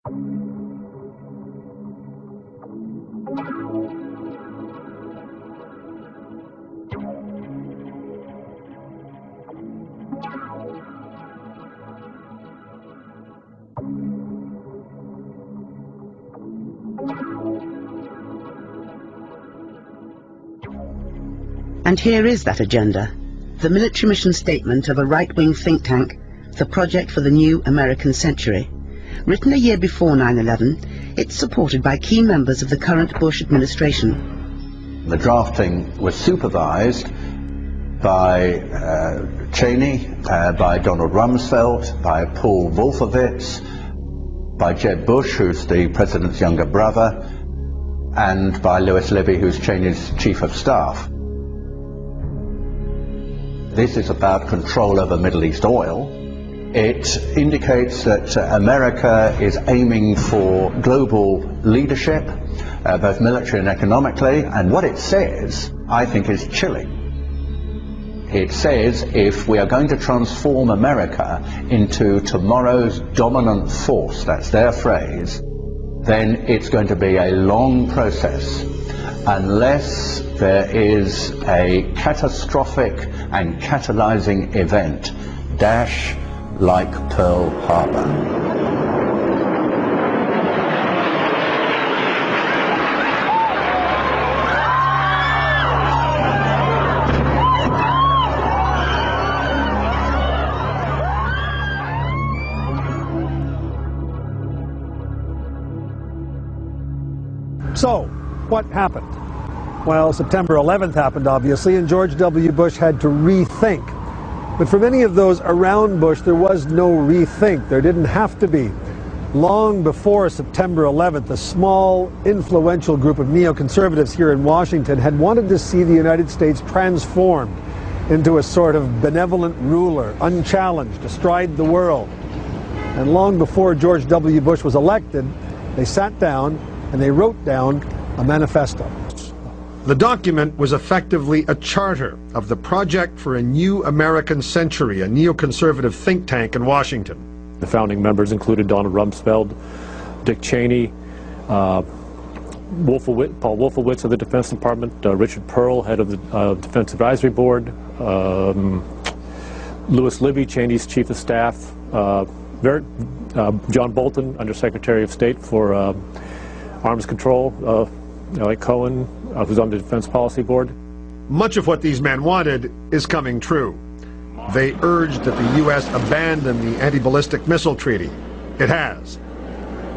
And here is that agenda, the military mission statement of a right-wing think tank, the Project for the New American Century. Written a year before 9/11, it's supported by key members of the current Bush administration. The drafting was supervised by Cheney, by Donald Rumsfeld, by Paul Wolfowitz, by Jeb Bush, who's the president's younger brother, and by Lewis Libby, who's Cheney's chief of staff. This is about control over Middle East oil. It indicates that America is aiming for global leadership, both military and economically, and what it says, I think, is chilling. It says if we are going to transform America into tomorrow's dominant force, that's their phrase, then it's going to be a long process unless there is a catastrophic and catalyzing event, like Pearl Harbor. So, what happened? Well, September 11th happened, obviously, and George W. Bush had to rethink. But for many of those around Bush, there was no rethink. There didn't have to be. Long before September 11th, a small, influential group of neoconservatives here in Washington had wanted to see the United States transformed into a sort of benevolent ruler, unchallenged, astride the world. And long before George W. Bush was elected, they sat down and they wrote down a manifesto. The document was effectively a charter of the Project for a New American Century, a neoconservative think tank in Washington. The founding members included Donald Rumsfeld, Dick Cheney, Paul Wolfowitz of the Defense Department, Richard Pearl, head of the Defense Advisory Board, Lewis Libby, Cheney's chief of staff, John Bolton, Undersecretary of State for Arms Control, Elliot Cohen, who's on the Defense Policy Board. Much of what these men wanted is coming true. They urged that the U.S. abandon the anti-ballistic missile treaty. It has.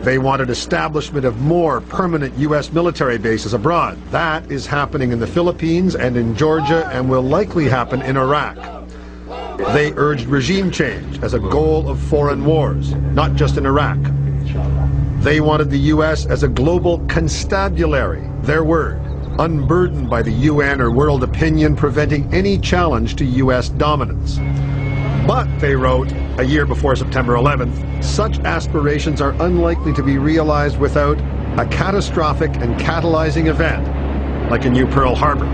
They wanted establishment of more permanent U.S. military bases abroad. That is happening in the Philippines and in Georgia and will likely happen in Iraq. They urged regime change as a goal of foreign wars, not just in Iraq. They wanted the U.S. as a global constabulary, their word, unburdened by the UN or world opinion, preventing any challenge to U.S. dominance. But, they wrote, a year before September 11th, such aspirations are unlikely to be realized without a catastrophic and catalyzing event, like a new Pearl Harbor.